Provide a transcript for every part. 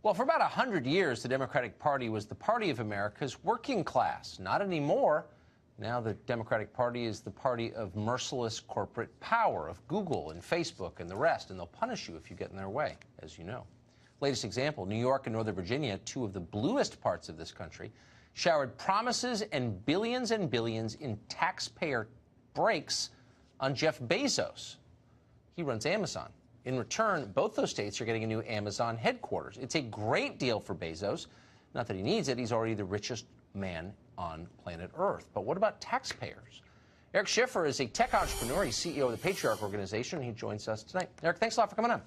Well, for about 100 years, the Democratic Party was the party of America's working class. Not anymore. Now the Democratic Party is the party of merciless corporate power, of Google and Facebook and the rest, and they'll punish you if you get in their way, as you know. Latest example, New York and Northern Virginia, two of the bluest parts of this country, showered promises and billions in taxpayer breaks on Jeff Bezos. He runs Amazon. In return, both those states are getting a new Amazon headquarters. It's a great deal for Bezos. Not that he needs it. He's already the richest man on planet Earth. But what about taxpayers? Eric Schiffer is a tech entrepreneur. He's CEO of the Patriarch Organization. He joins us tonight. Eric, thanks a lot for coming on.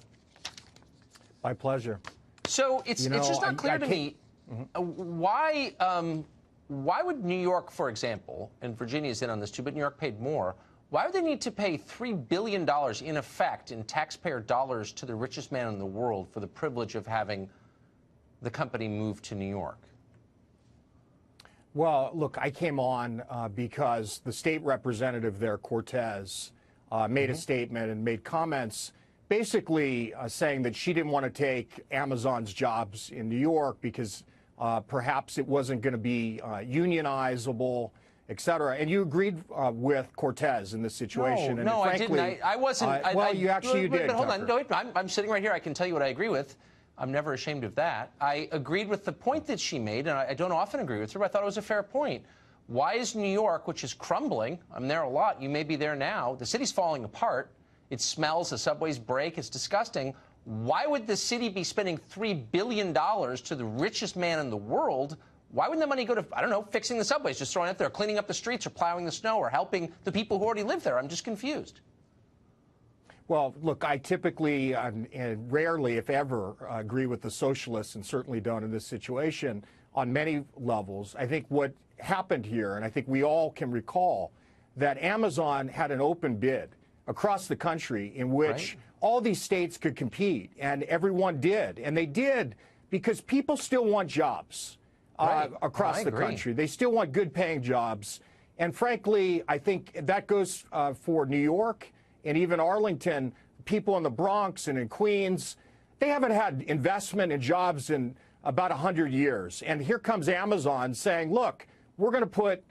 My pleasure. So it's just not clear to me why would New York, for example, and Virginia's in on this too, but New York paid more. Why would they need to pay $3 billion in effect in taxpayer dollars to the richest man in the world for the privilege of having the company move to New York? Well, look, I came on because the state representative there, Cortez, made a statement and made comments basically saying that she didn't want to take Amazon's jobs in New York because perhaps it wasn't going to be unionizable, et cetera. And you agreed with Cortez in this situation. No, frankly, I didn't. I wasn't. Well, you did. But hold on. No, I'm sitting right here. I can tell you what I agree with. I'm never ashamed of that. I agreed with the point that she made, and I don't often agree with her, but I thought it was a fair point. Why is New York, which is crumbling, I'm there a lot, you may be there now, the city's falling apart, it smells, the subways break, it's disgusting. Why would the city be spending $3 billion to the richest man in the world? Why wouldn't the money go to, I don't know, fixing the subways, just throwing it there, cleaning up the streets or plowing the snow or helping the people who already live there? I'm just confused. Well, look, I typically and rarely, if ever, agree with the socialists, and certainly don't in this situation on many levels. I think what happened here, and I think we all can recall, that Amazon had an open bid across the country in which all these states could compete, and everyone did. And they did because people still want jobs across the country. They still want good-paying jobs. And frankly, I think that goes for New York and even Arlington. People in the Bronx and in Queens, they haven't had investment in jobs in about 100 years. And here comes Amazon saying, look, we're going to put,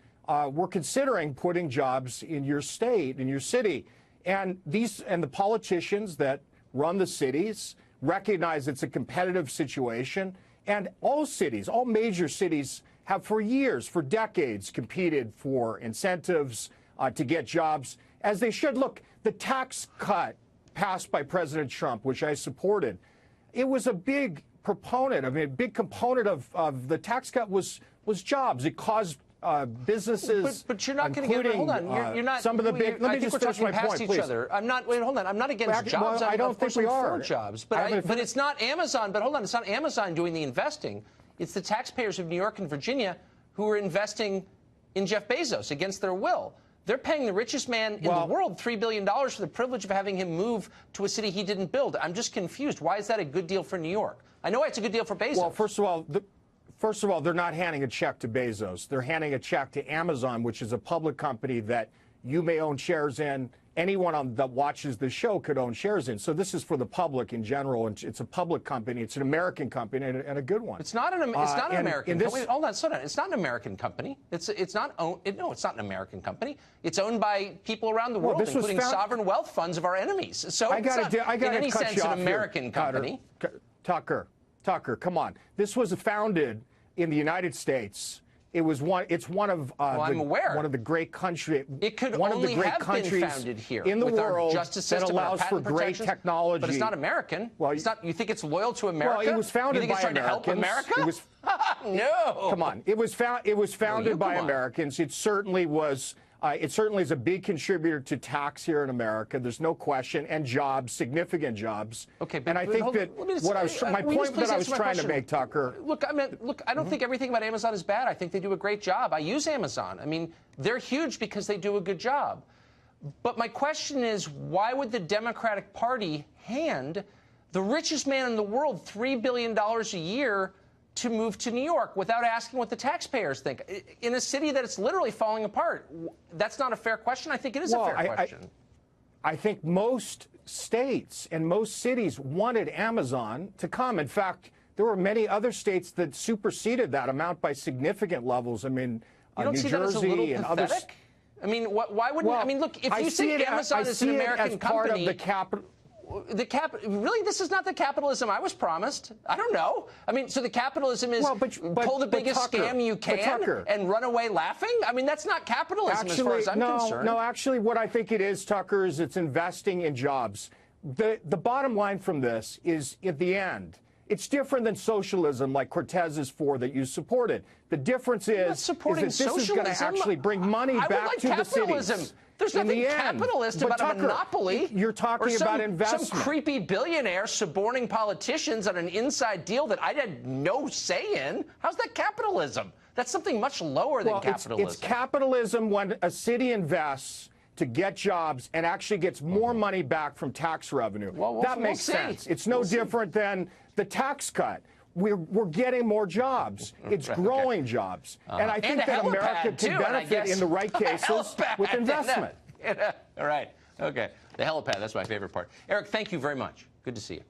we're considering putting jobs in your state, in your city. And the politicians that run the cities recognize it's a competitive situation. And all cities, all major cities have for years, for decades, competed for incentives to get jobs, as they should. Look, the tax cut passed by President Trump, which I supported, it was a big proponent. I mean, a big component of the tax cut was jobs. It caused businesses, but you're not going to get. Hold on, you're not. Some of the big. Let me just finish my point, please. I'm not. Wait, hold on. I'm not against jobs. Well, I don't think we are. For jobs, but it's not Amazon. But hold on, it's not Amazon doing the investing. It's the taxpayers of New York and Virginia who are investing in Jeff Bezos against their will. They're paying the richest man in the world $3 billion for the privilege of having him move to a city he didn't build. I'm just confused. Why is that a good deal for New York? I know it's a good deal for Bezos. Well, first of all, they're not handing a check to Bezos. They're handing a check to Amazon, which is a public company that you may own shares in. Anyone that watches the show could own shares in. So this is for the public in general, and it's a public company. It's an American company and a good one. It's not an American company. Hold on, slow down. It's not an American company. It's not an American company. It's owned by people around the world, including sovereign wealth funds of our enemies. So I got to in any sense an American company. Tucker, come on. This was founded in the United States. It's one of the great countries. It could only have been founded here in the world that allows for great technology. But it's not American. Well, it's not. You think it's loyal to America? Well, it was founded by Americans. To help America? No. Come on. It was founded by Americans. It certainly was. It certainly is a big contributor to tax here in America. There's no question, and jobs, significant jobs. Okay, and I think that my point that I was trying to make, Tucker. Look, I don't think everything about Amazon is bad. I think they do a great job. I use Amazon. I mean, they're huge because they do a good job. But my question is, why would the Democratic Party hand the richest man in the world $3 billion a year to move to New York without asking what the taxpayers think in a city that it's literally falling apart? That's not a fair question. I think it is a fair question. I think most states and most cities wanted Amazon to come. In fact, there were many other states that superseded that amount by significant levels. I mean, you don't New see that as a little Jersey and others. pathetic? I mean, why wouldn't? Well, I mean, look, if I you see say it, Amazon I is see an it American as part company, of the capital. Really, this is not the capitalism I was promised. I don't know. I mean, so the capitalism is pull the biggest scam you can and run away laughing? I mean, that's not capitalism as far as I'm concerned. No, actually, what I think it is, Tucker, is it's investing in jobs. The bottom line from this is, at the end, it's different than socialism like Cortez is for that you supported. The difference is that this is going to actually bring money back to the cities. There's nothing capitalist about a monopoly. You're talking about investment. Some creepy billionaire suborning politicians on an inside deal that I had no say in. How's that capitalism? That's something much lower than capitalism. It's capitalism when a city invests to get jobs and actually gets more money back from tax revenue. That makes sense. It's no different than the tax cut. We're getting more jobs. It's growing jobs. And I think that America can benefit in the right cases with investment. All right. Okay. The helipad, that's my favorite part. Eric, thank you very much. Good to see you.